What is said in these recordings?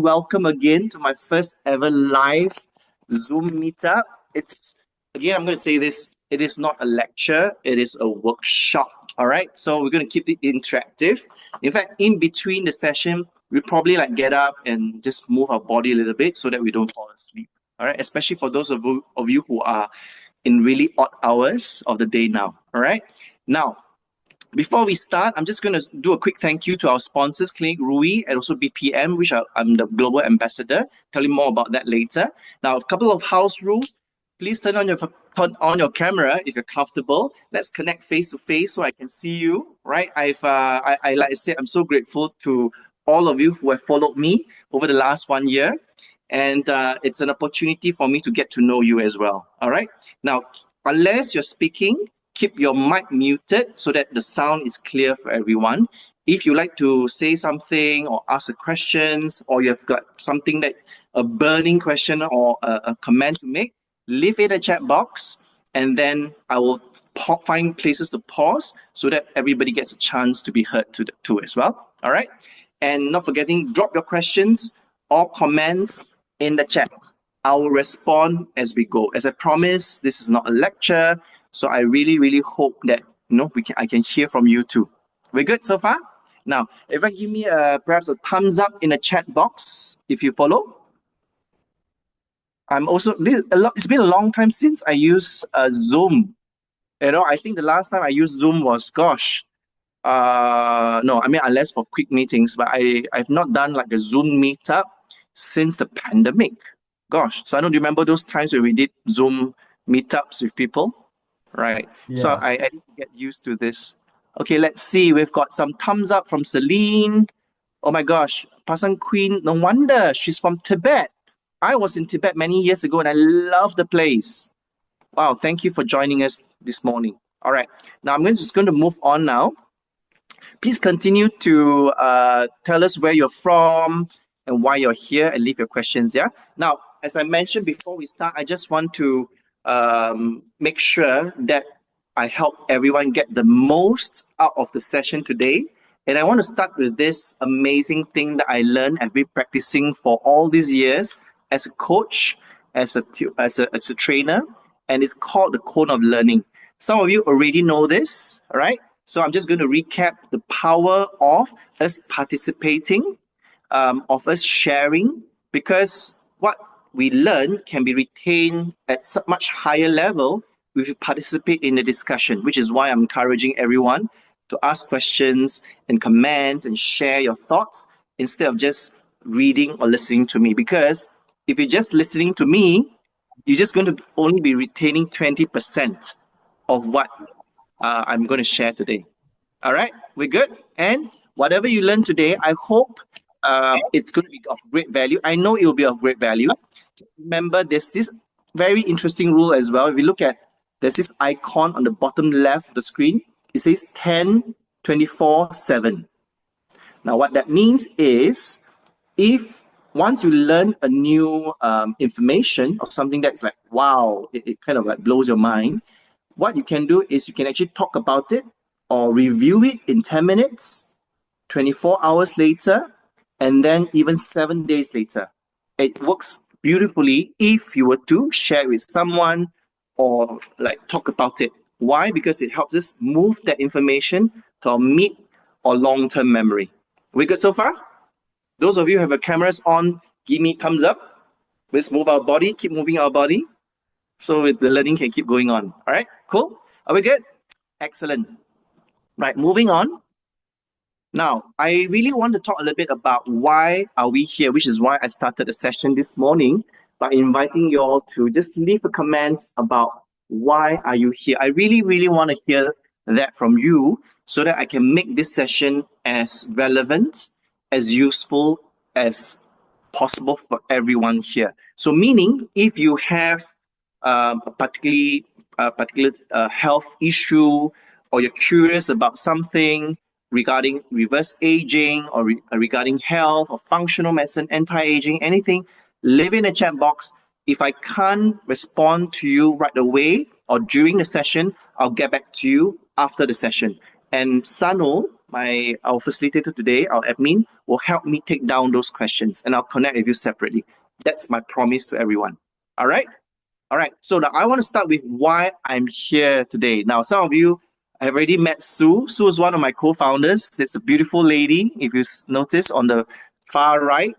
welcome again to my first ever live Zoom meetup. Again, I'm going to say this, it is not a lecture, it is a workshop, all right? So we're going to keep it interactive. In fact, in between the session, we probably get up and just move our body a little bit so that we don't fall asleep, all right? Especially for those of you who are in really odd hours of the day now, all right? Now, before we start, I'm just going to do a quick thank you to our sponsors, Clinic Rui and also BPM, which I'm the global ambassador. Tell you more about that later. Now, a couple of house rules. Please turn on your camera if you're comfortable. Let's connect face to face so I can see you. Right? Like I said, I'm so grateful to all of you who have followed me over the last 1 year, and it's an opportunity for me to get to know you as well. All right. Now, unless you're speaking, keep your mic muted so that the sound is clear for everyone. If you like to say something or ask a questions, or you've got something a burning question or a comment to make, leave it in the chat box, and then I will find places to pause so that everybody gets a chance to be heard too as well. All right. And not forgetting, drop your questions or comments in the chat. I will respond as we go. As I promised, this is not a lecture. So I really, really hope that I can hear from you too. We're good so far? Now, if I give me perhaps a thumbs up in the chat box if you follow. It's been a long time since I used Zoom. I think the last time I used Zoom was unless for quick meetings, but I've not done a Zoom meetup since the pandemic. Gosh, so I don't remember those times when we did Zoom meetups with people. Right. Yeah. So I need to get used to this. Okay, let's see. We've got some thumbs up from Celine. Oh my gosh, Pasang Queen. No wonder she's from Tibet. I was in Tibet many years ago and I love the place. Wow, thank you for joining us this morning. All right. Now I'm just going to move on now. Please continue to tell us where you're from and why you're here and leave your questions. Yeah. Now, as I mentioned before we start, I just want to make sure that I help everyone get the most out of the session today. And I want to start with this amazing thing that I learned and been practicing for all these years as a coach, as a trainer, and it's called the cone of learning. Some of you already know this, all right? So I'm just going to recap the power of us participating, of us sharing, because what we learn can be retained at a much higher level if you participate in the discussion, which is why I'm encouraging everyone to ask questions and comment and share your thoughts instead of just reading or listening to me. Because if you're just listening to me, you're just going to only be retaining 20% of what I'm going to share today. All right, we're good? And whatever you learn today, I hope it's going to be of great value. I know it will be of great value. Remember, there's this very interesting rule as well. If you look at, there's this icon on the bottom left of the screen. It says 10, 24, 7. Now, what that means is, if once you learn a new information or something that's wow, it kind of blows your mind, what you can do is you can actually talk about it or review it in 10 minutes, 24 hours later, and then even 7 days later. It works beautifully if you were to share with someone or talk about it. Why? Because it helps us move that information to our mid or long-term memory. We good so far? Those of you who have your cameras on, give me thumbs up. Let's move our body, keep moving our body, so the learning can keep going on. All right, cool? Are we good? Excellent. Right, moving on. Now, I really want to talk a little bit about why are we here, which is why I started the session this morning by inviting you all to just leave a comment about why are you here. I really, really want to hear that from you so that I can make this session as relevant, as useful as possible for everyone here. So meaning, if you have a particular health issue, or you're curious about something regarding reverse aging or regarding health or functional medicine, anti-aging, anything, leave in the chat box. If I can't respond to you right away or during the session, I'll get back to you after the session. And Sano, our facilitator today, our admin, will help me take down those questions, and I'll connect with you separately. That's my promise to everyone. All right? All right. So now I want to start with why I'm here today. Now, some of you have already met Sue. Sue is one of my co-founders. It's a beautiful lady. If you notice on the far right,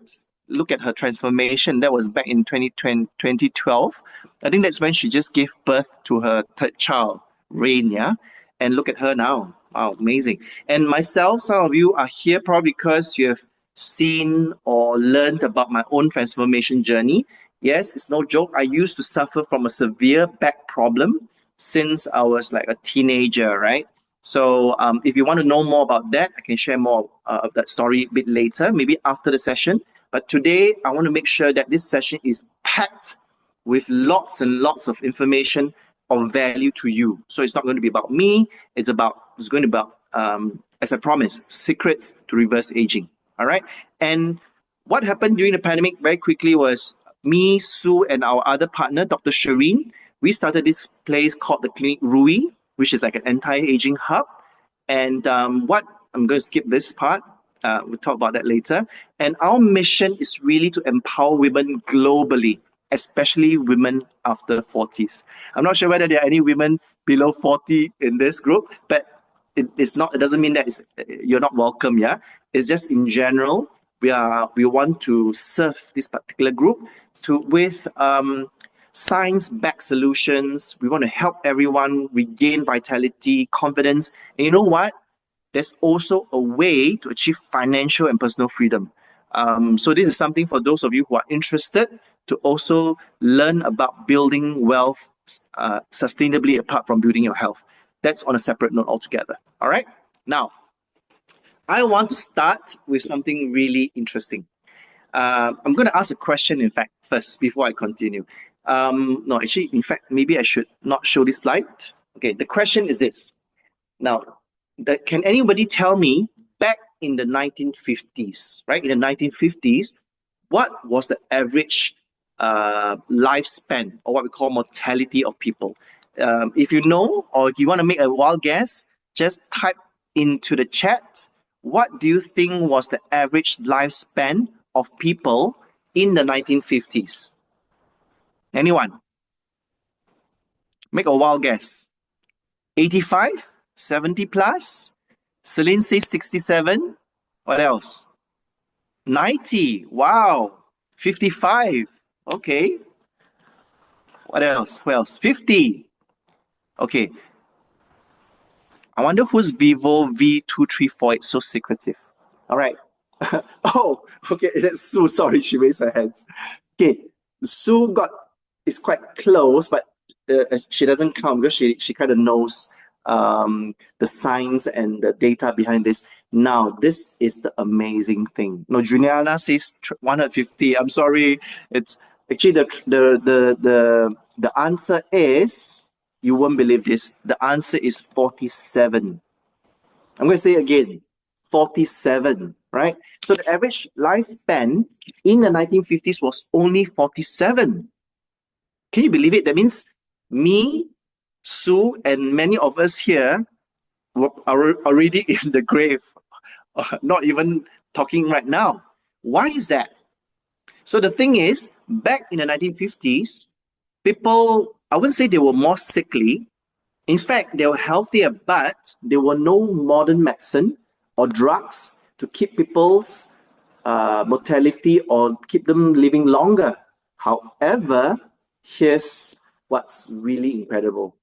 look at her transformation. That was back in 2012. I think that's when she just gave birth to her third child, Rain, yeah? And look at her now. Wow, amazing. And myself, some of you are here probably because you have seen or learned about my own transformation journey. Yes, it's no joke. I used to suffer from a severe back problem since I was like a teenager, right? So if you want to know more about that, I can share more of that story a bit later, maybe after the session. But today, I want to make sure that this session is packed with lots and lots of information of value to you. So it's not going to be about me. It's going to be about, as I promised, secrets to reverse aging. All right. And what happened during the pandemic very quickly was me, Sue, and our other partner, Dr. Shireen, we started this place called the Clinic Rui, which is like an anti-aging hub. And what I'm going to skip this part. We'll talk about that later. And our mission is really to empower women globally, especially women after 40s. I'm not sure whether there are any women below 40 in this group, but it doesn't mean that you're not welcome, yeah? It's just in general, we want to serve this particular group with science-backed solutions. We want to help everyone regain vitality, confidence. And you know what? There's also a way to achieve financial and personal freedom. So this is something for those of you who are interested to also learn about building wealth sustainably apart from building your health. That's on a separate note altogether. All right? Now, I want to start with something really interesting. I'm going to ask a question, in fact, first before I continue. No, actually, in fact, maybe I should not show this slide. Okay, the question is this. Now, can anybody tell me back in the 1950s, right? In the 1950s, what was the average lifespan or what we call mortality of people? If you know or if you want to make a wild guess, just type into the chat, what do you think was the average lifespan of people in the 1950s? Anyone? Make a wild guess. 85? 70 plus? Celine says 67. What else? 90. Wow. 55. Okay. What else? Who else? 50. Okay. I wonder who's Vivo V2348 so secretive. All right. Oh, okay. That's Sue. Sorry, she raised her hands. Okay. Sue is quite close, but she doesn't count because she kind of knows the science and the data behind this. Now, this is the amazing thing. No, Juliana says 150. I'm sorry. It's actually the answer is, you won't believe this. The answer is 47. I'm going to say it again, 47, right? So the average lifespan in the 1950s was only 47. Can you believe it? That means me, Sue, and many of us here are already in the grave, not even talking right now. Why is that? So the thing is, back in the 1950s, people, I wouldn't say they were more sickly. In fact, they were healthier, but there were no modern medicine or drugs to keep people's mortality or keep them living longer. However, here's what's really incredible.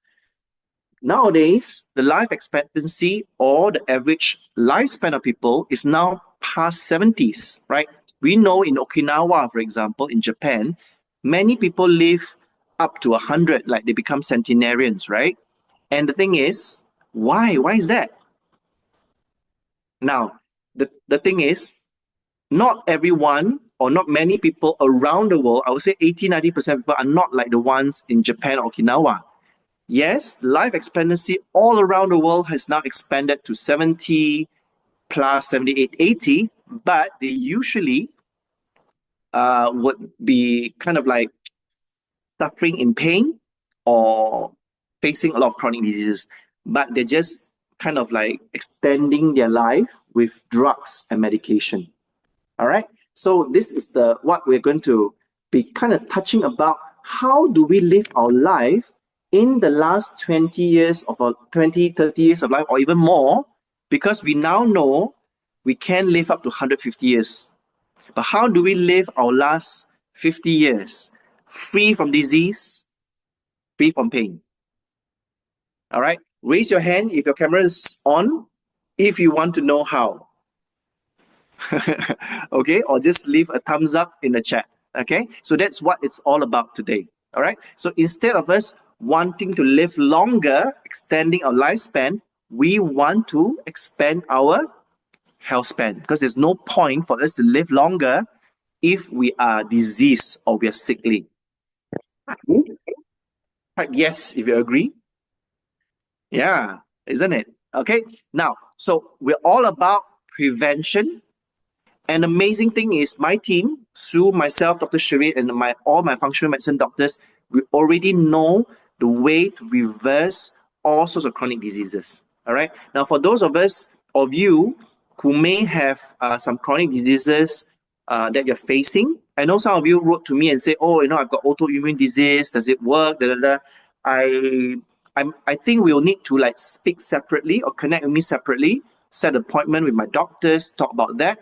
Nowadays, the life expectancy or the average lifespan of people is now past 70s, right? We know in Okinawa, for example, in Japan, many people live up to 100, like they become centenarians, right? And the thing is, why? Why is that? Now, the thing is, not everyone or not many people around the world, I would say 80-90% of people are not like the ones in Japan or Okinawa. Yes, life expectancy all around the world has now expanded to 70 plus, 78, 80, but they usually would be kind of like suffering in pain or facing a lot of chronic diseases, but they're just kind of like extending their life with drugs and medication. All right. So this is what we're going to be kind of touching about. How do we live our life in the last 20 years of our 20, 30 years of life, or even more, because we now know we can live up to 150 years. But how do we live our last 50 years free from disease, free from pain? All right. Raise your hand if your camera is on, if you want to know how. Okay, or just leave a thumbs up in the chat. Okay, so that's what it's all about today. All right, so instead of us wanting to live longer, extending our lifespan, we want to expand our health span, because there's no point for us to live longer if we are diseased or we are sickly. Yes, if you agree. Yeah, isn't it? Okay, now, so we're all about prevention. An amazing thing is my team, Sue, myself, Dr. Shereen, and all my functional medicine doctors, we already know the way to reverse all sorts of chronic diseases. All right. Now, for those of you who may have some chronic diseases that you're facing, I know some of you wrote to me and say, "Oh, I've got autoimmune disease. Does it work?" Da, da, da. I think we'll need to speak separately or connect with me separately, set an appointment with my doctors, talk about that.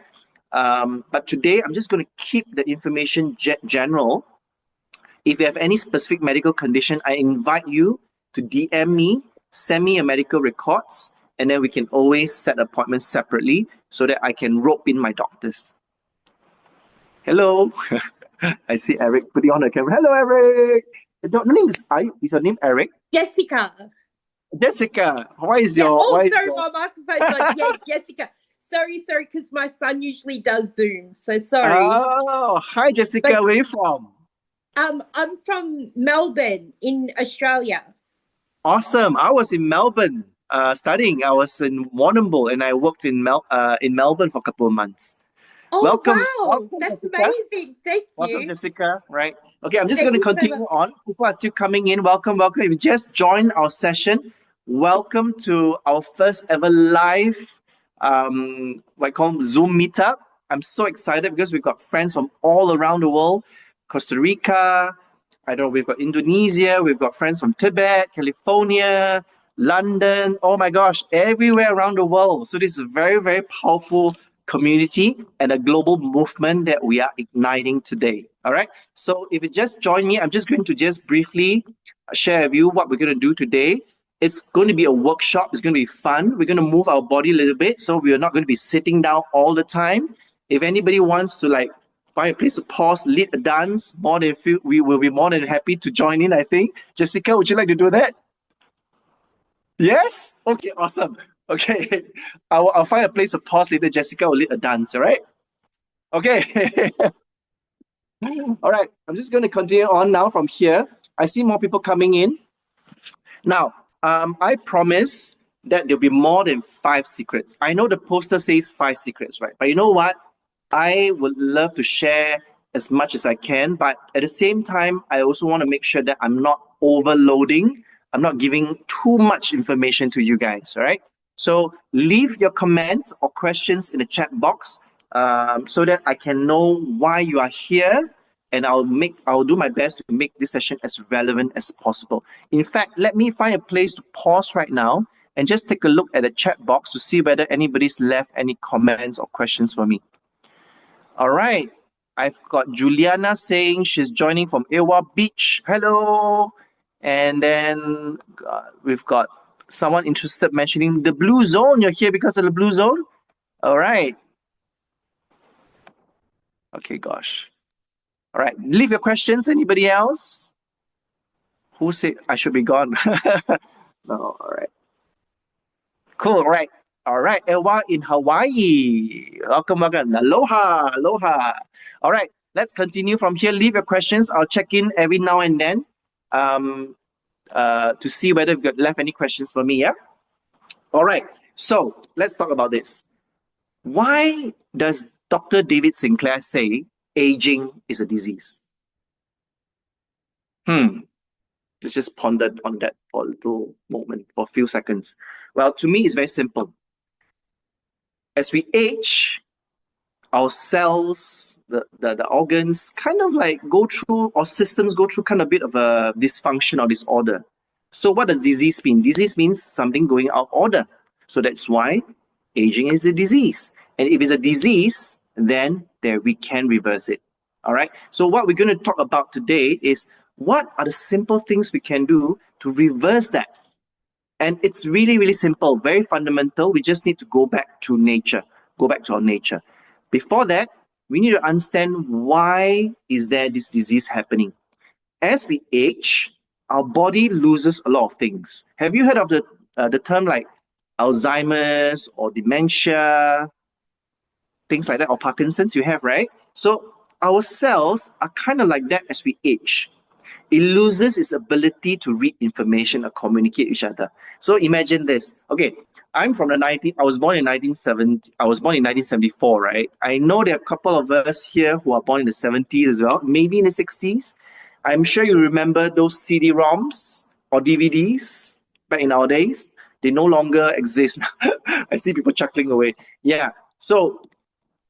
But today, I'm just going to keep the information general. If you have any specific medical condition, I invite you to DM me, send me your medical records, and then we can always set appointments separately so that I can rope in my doctors. Hello. I see Eric putting on the camera. Hello, Eric. Your name is your name Eric? Jessica. Jessica. Why is my microphone's on. Yeah, Jessica. Sorry, because my son usually does Zoom, so sorry. Oh, hi, Jessica. Where are you from? I'm from Melbourne in Australia. Awesome. I was in Melbourne studying. I was in Warrnambool and I worked in Melbourne for a couple of months. Oh, welcome, wow. welcome, That's Jessica. Amazing. Thank you. Welcome, Jessica. Right. Okay, I'm just going to continue on. People are still coming in. Welcome. If you just joined our session, welcome to our first ever live what I call Zoom meetup. I'm so excited because we've got friends from all around the world. Costa Rica, we've got Indonesia, we've got friends from Tibet, California, London, oh my gosh, everywhere around the world. So this is a very, very powerful community and a global movement that we are igniting today. All right. So if you just join me, I'm just going to just briefly share with you what we're going to do today. It's going to be a workshop. It's going to be fun. We're going to move our body a little bit. So we are not going to be sitting down all the time. If anybody wants to find a place to pause, lead a dance, we will be more than happy to join in, I think. Jessica, would you like to do that? Yes? Okay, awesome. Okay, I'll find a place to pause later. Jessica will lead a dance, all right? Okay. All right, I'm just going to continue on now from here. I see more people coming in. Now, I promise that there'll be more than 5 secrets. I know the poster says 5 secrets, right? But you know what? I would love to share as much as I can, but at the same time, I also want to make sure that I'm not overloading. I'm not giving too much information to you guys, all right? So leave your comments or questions in the chat box so that I can know why you are here, and I'll do my best to make this session as relevant as possible. In fact, let me find a place to pause right now and just take a look at the chat box to see whether anybody's left any comments or questions for me. All right. I've got Juliana saying she's joining from Ewa Beach. Hello. And then we've got someone interested mentioning the blue zone. You're here because of the blue zone? All right. Okay, gosh. All right. Leave your questions. Anybody else? Who said I should be gone? No, all right. Cool. All right. All right. Ewa in Hawaii. Welcome. Aloha. Aloha. All right. Let's continue from here. Leave your questions. I'll check in every now and then to see whether you've got left any questions for me. Yeah. All right. So let's talk about this. Why does Dr. David Sinclair say aging is a disease? Let's just ponder on that for a little moment, for a few seconds. Well, to me, it's very simple. As we age, our cells, the organs kind of like go through, or systems go through kind of a bit of a dysfunction or disorder. So what does disease mean? Disease means something going out of order. So that's why aging is a disease. And if it's a disease, then there we can reverse it. All right. So what we're going to talk about today is what are the simple things we can do to reverse that. And it's really, really simple, very fundamental. We just need to go back to nature, go back to our nature. Before that, we need to understand why is there this disease happening. As we age, our body loses a lot of things. Have you heard of the term like Alzheimer's or dementia, things like that, or Parkinson's? You have, right? So our cells are kind of like that as we age. It loses its ability to read information or communicate with each other. So imagine this. Okay, I was born in 1970. I was born in 1974, right? I know there are a couple of us here who are born in the 70s as well, maybe in the 60s. I'm sure you remember those CD-ROMs or DVDs back in our days. They no longer exist. I see people chuckling away. Yeah. So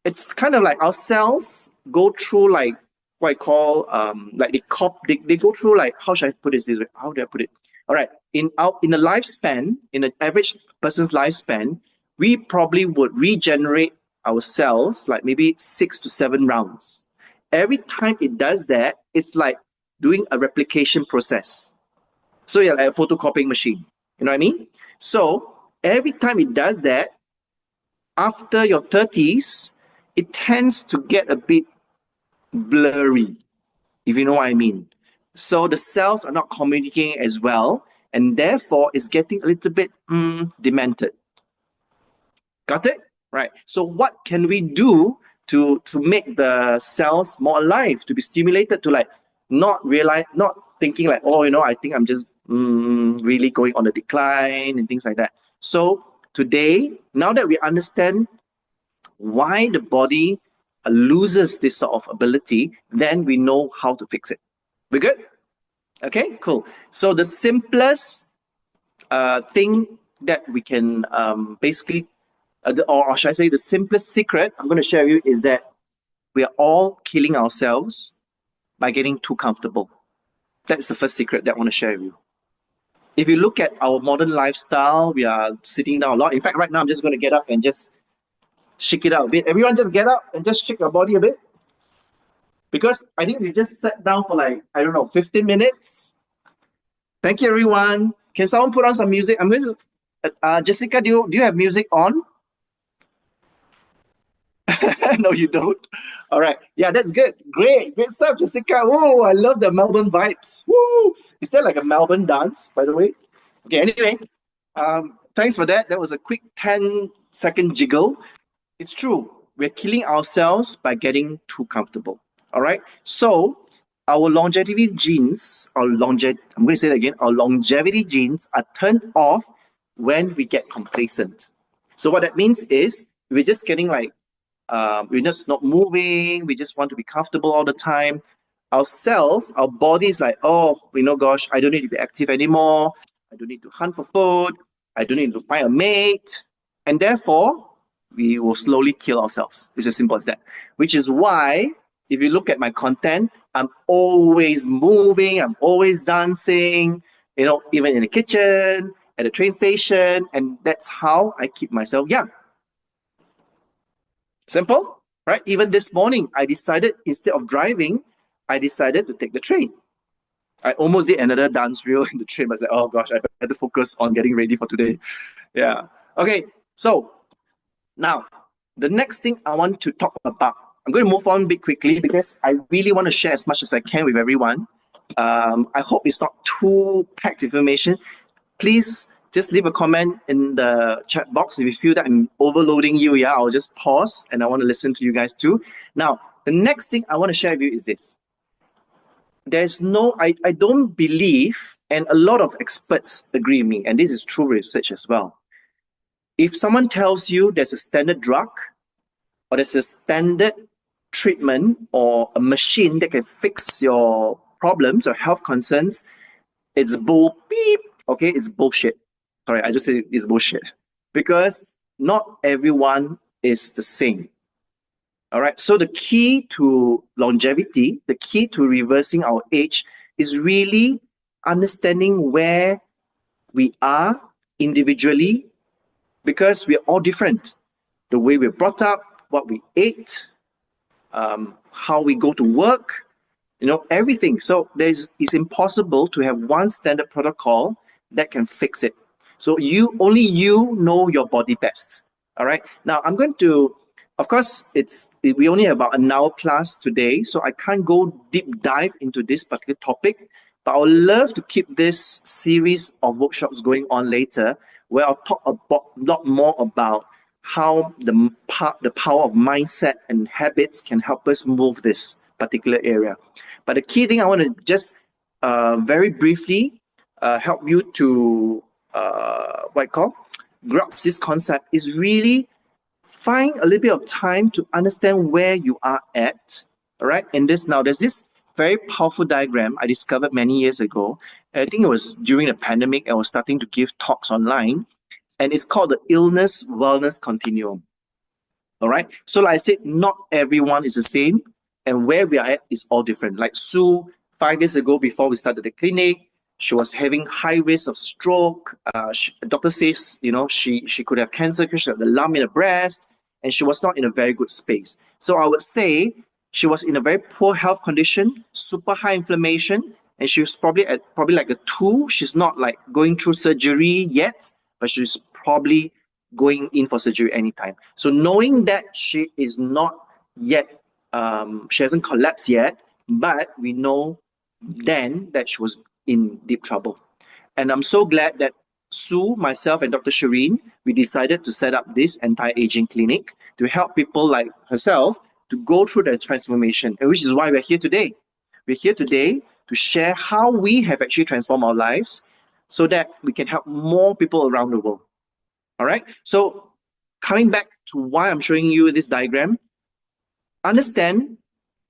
it's kind of like our cells go through like what I call like they go through like, how should I put this way? How do I put it? All right. In a lifespan, in an average person's lifespan, we probably would regenerate our cells like maybe 6 to 7 rounds. Every time it does that, it's like doing a replication process. So yeah, like a photocopying machine. You know what I mean? So every time it does that, after your 30s, it tends to get a bit blurry, if you know what I mean. So the cells are not communicating as well, and therefore it's getting a little bit demented. Got it? Right. So what can we do to make the cells more alive, to be stimulated, to like not thinking like, oh, I think I'm just really going on the decline and things like that. So today, now that we understand why the body loses this sort of ability, then we know how to fix it. We good? Okay, cool. So the simplest thing that we can basically, or should I say the simplest secret I'm going to share with you is that we are all killing ourselves by getting too comfortable. That's the first secret that I want to share with you. If you look at our modern lifestyle, we are sitting down a lot. In fact, right now I'm just going to get up and just shake it out a bit. Everyone just get up and just shake your body a bit. Because I think we just sat down for like, 15 minutes. Thank you, everyone. Can someone put on some music? I'm going to, Jessica, do you have music on? No, you don't. All right. Yeah, that's good. Great stuff, Jessica. Whoa, I love the Melbourne vibes. Woo! Is that like a Melbourne dance, by the way? Okay, anyway, thanks for that. That was a quick 10-second jiggle. It's true. We're killing ourselves by getting too comfortable. All right. So our longevity genes, I'm going to say that again. Our longevity genes are turned off when we get complacent. So what that means is we're just getting like, we're just not moving. We just want to be comfortable all the time. Our cells, our body's like, oh, gosh, I don't need to be active anymore. I don't need to hunt for food. I don't need to find a mate. And therefore, we will slowly kill ourselves. It's as simple as that. Which is why, if you look at my content, I'm always moving, I'm always dancing, even in the kitchen, at the train station, and that's how I keep myself young. Simple, right? Even this morning, I decided instead of driving, I decided to take the train. I almost did another dance reel in the train, but I was like, oh gosh, I better focus on getting ready for today. Yeah. Okay, so now, the next thing I want to talk about, I'm going to move on a bit quickly because I really want to share as much as I can with everyone. I hope it's not too packed information. Please just leave a comment in the chat box if you feel that I'm overloading you. Yeah, I'll just pause and I want to listen to you guys too. Now, the next thing I want to share with you is this. I don't believe, and a lot of experts agree with me, and this is true research as well. If someone tells you there's a standard drug or there's a standard treatment or a machine that can fix your problems or health concerns, it's beep. Okay, it's bullshit. Sorry, I just said it's bullshit. Because not everyone is the same. All right. So the key to longevity, the key to reversing our age is really understanding where we are individually, because we're all different. The way we're brought up, what we ate, how we go to work, everything. So it's impossible to have one standard protocol that can fix it. So only you know your body best. All right. Now I'm going to, of course, we only have about an hour plus today, so I can't go deep dive into this particular topic. But I would love to keep this series of workshops going on later, where I'll talk a lot more about how the power of mindset and habits can help us move this particular area. But the key thing I want to just very briefly help you to grasp this concept is really find a little bit of time to understand where you are at. All right. And there's this very powerful diagram I discovered many years ago. I think it was during the pandemic. I was starting to give talks online, and it's called the illness wellness continuum. All right. So like I said, not everyone is the same, and where we are at is all different. Like Sue, 5 years ago, before we started the clinic, she was having high risk of stroke. The doctor says, she could have cancer because she had the lump in the breast, and she was not in a very good space. So I would say she was in a very poor health condition, super high inflammation, and she was probably like a 2. She's not like going through surgery yet, but she's probably going in for surgery anytime. So knowing that she is not yet, she hasn't collapsed yet, but we know then that she was in deep trouble. And I'm so glad that Sue, myself, and Dr. Shireen, we decided to set up this anti-aging clinic to help people like herself to go through the transformation, and which is why we're here today. We're here today to share how we have actually transformed our lives so that we can help more people around the world. All right. So coming back to why I'm showing you this diagram, understand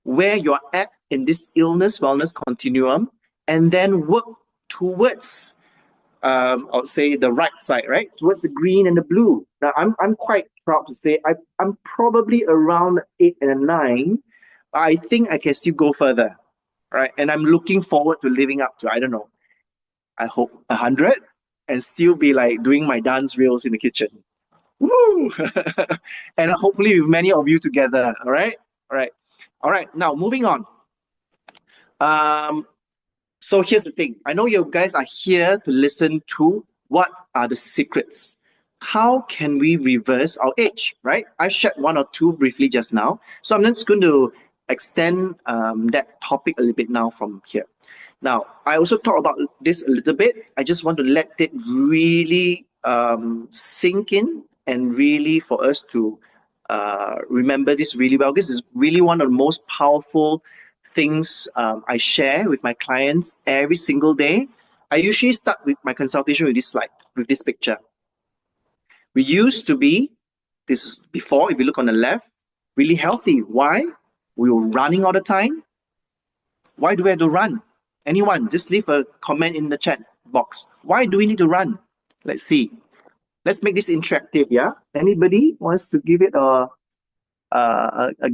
where you're at in this illness wellness continuum, and then work towards, I would say, the right side, right? Towards the green and the blue. Now, I'm quite proud to say I'm probably around 8 and a 9. But I think I can still go further, right? And I'm looking forward to living up to, I don't know, I hope 100, and still be like doing my dance reels in the kitchen. Woo! And hopefully with many of you together. All right. Now moving on. So here's the thing. I know you guys are here to listen to what are the secrets. How can we reverse our age, right? I shared one or two briefly just now. So I'm just going to extend that topic a little bit now from here. Now, I also talked about this a little bit. I just want to let it really sink in, and really for us to remember this really well. This is really one of the most powerful things I share with my clients every single day. I usually start with my consultation with this slide, with this picture. We used to be, this is before, if you look on the left, really healthy. Why? We were running all the time. Why do we have to run? Anyone, just leave a comment in the chat box. Why do we need to run? Let's see. Let's make this interactive, yeah? Anybody wants to give it a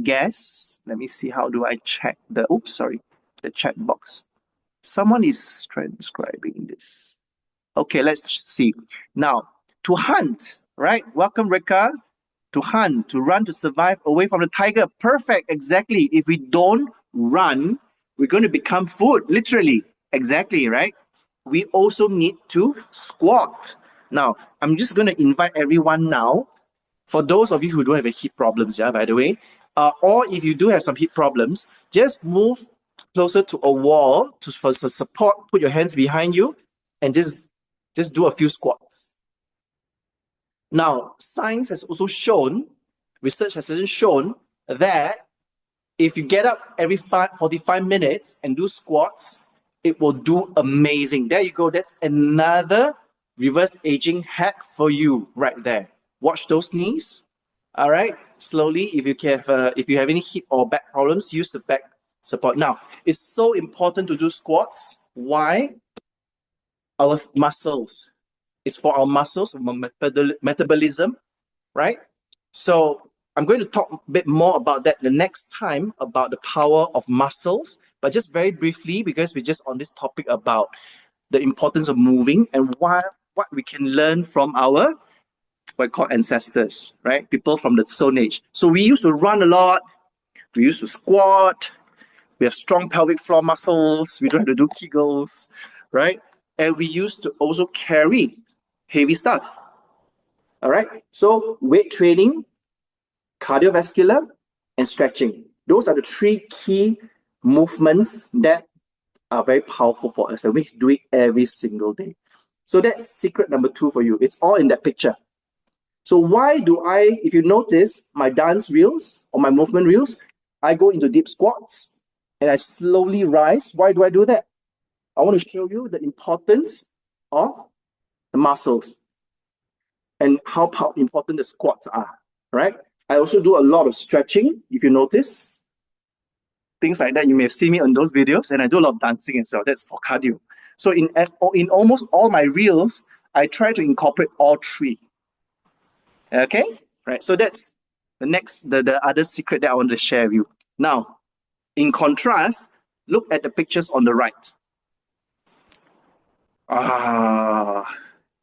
guess? Let me see, how do I check the chat box. Someone is transcribing this. Okay, let's see. Now, to hunt, right? Welcome, Rika. To hunt, to run, to survive away from the tiger. Perfect, exactly. If we don't run, we're going to become food, literally. Exactly, right? We also need to squat. Now, I'm just going to invite everyone now, for those of you who don't have hip problems, yeah, by the way, or if you do have some hip problems, just move closer to a wall for support, put your hands behind you, and just do a few squats. Now, science has also shown, research has also shown that if you get up every 45 minutes and do squats, it will do amazing. There you go. That's another reverse aging hack for you right there. Watch those knees. All right. Slowly, if you have any hip or back problems, use the back support. Now, it's so important to do squats. Why? Our muscles. It's for our muscles, metabolism, right? So I'm going to talk a bit more about that the next time, about the power of muscles, but just very briefly, because we're just on this topic about the importance of moving and what we can learn from our what I call ancestors, right? People from the Stone Age. So we used to run a lot, we used to squat, we have strong pelvic floor muscles, we don't have to do Kegels, right? And we used to also carry heavy stuff. All right. So weight training, cardiovascular, and stretching. Those are the three key movements that are very powerful for us, and we do it every single day. So that's secret number 2 for you. It's all in that picture. So why do I, if you notice my dance reels or my movement reels, I go into deep squats and I slowly rise. Why do I do that? I want to show you the importance of the muscles and how important the squats are, right? I also do a lot of stretching, if you notice. Things like that, you may have seen me on those videos, and I do a lot of dancing as well. That's for cardio. So in almost all my reels, I try to incorporate all three. Okay? Right. So that's the other secret that I want to share with you. Now, in contrast, look at the pictures on the right.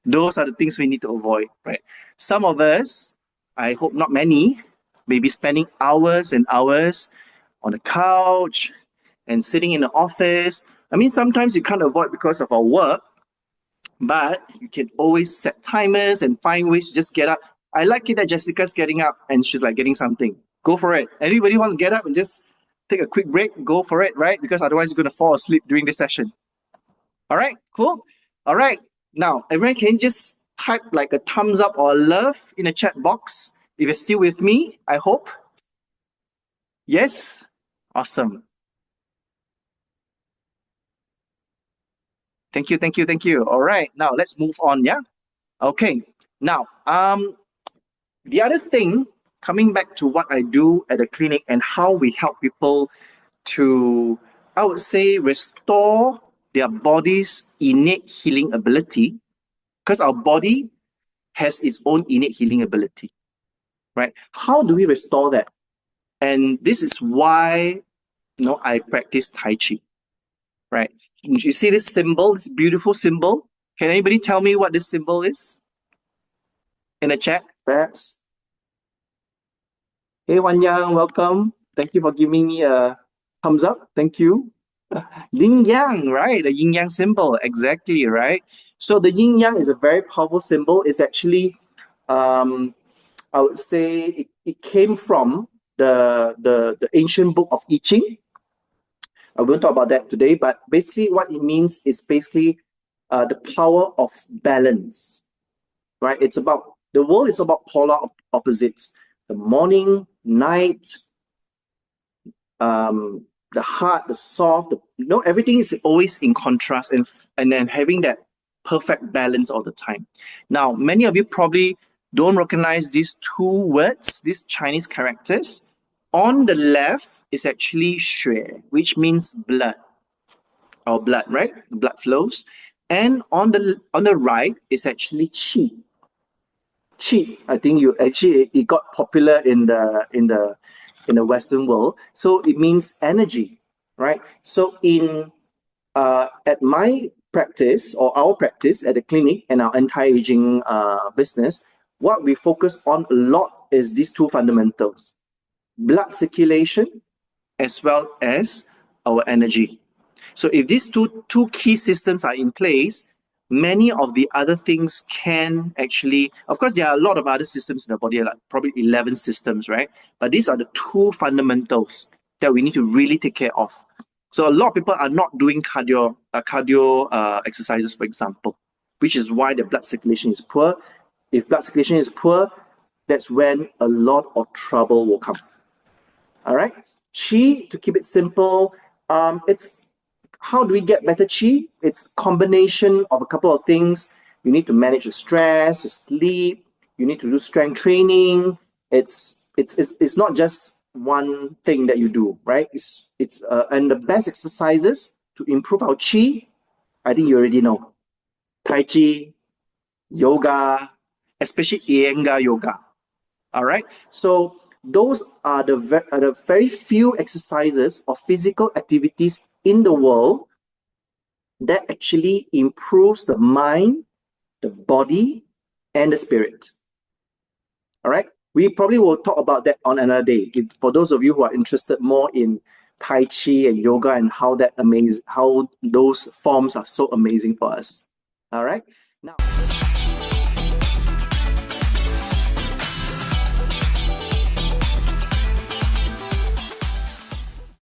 Those are the things we need to avoid, right? Some of us, I hope not many, may be spending hours and hours on the couch and sitting in the office. I mean, sometimes you can't avoid because of our work, but you can always set timers and find ways to just get up. I like it that Jessica's getting up and she's like getting something. Go for it. Anybody wants to get up and just take a quick break? Go for it, right? Because otherwise you're going to fall asleep during this session. All right, cool. All right. Now, everyone can just type like a thumbs up or a love in the chat box if you're still with me, I hope. Yes? Awesome. Thank you, thank you, thank you. All right, now let's move on, yeah? Okay, now, the other thing, coming back to what I do at the clinic and how we help people to, I would say, restore their body's innate healing ability, because our body has its own innate healing ability, right? How do we restore that? And this is why, I practice Tai Chi, right? You see this symbol, this beautiful symbol? Can anybody tell me what this symbol is? In the chat, perhaps? Hey, Wan Yang, welcome. Thank you for giving me a thumbs up. Thank you. Yin Yang, right? The Yin Yang symbol, exactly, right? So the Yin Yang is a very powerful symbol. It's actually, I would say, it came from the ancient book of I Ching. I won't talk about that today, but basically what it means is basically the power of balance, right? It's about, the world is about polar opposites. The morning, night, the hard, the soft, everything is always in contrast and then having that perfect balance all the time. Now, many of you probably don't recognize these two words, these Chinese characters. On the left is actually xue, which means blood. Our blood, right? Blood flows. And on the right is actually qi. Qi, I think it got popular in the Western world. So it means energy, right? So at my practice or our practice at the clinic and our anti-aging business, what we focus on a lot is these two fundamentals: blood circulation as well as our energy. So if these two key systems are in place, many of the other things can actually, of course, there are a lot of other systems in the body, like probably 11 systems, right? But these are the two fundamentals that we need to really take care of. So a lot of people are not doing cardio exercises, for example, which is why the blood circulation is poor. If blood circulation is poor, that's when a lot of trouble will come. All right? Qi, to keep it simple, it's how do we get better qi? It's a combination of a couple of things. You need to manage your stress, your sleep. You need to do strength training. It's not just one thing that you do, right? And the best exercises to improve our qi, I think you already know. Tai Chi, yoga, especially Iyengar yoga. All right. So those are the very few exercises or physical activities in the world that actually improves the mind, the body, and the spirit. All right. We probably will talk about that on another day. For those of you who are interested more in Tai Chi and yoga and how those forms are so amazing for us. All right. Now.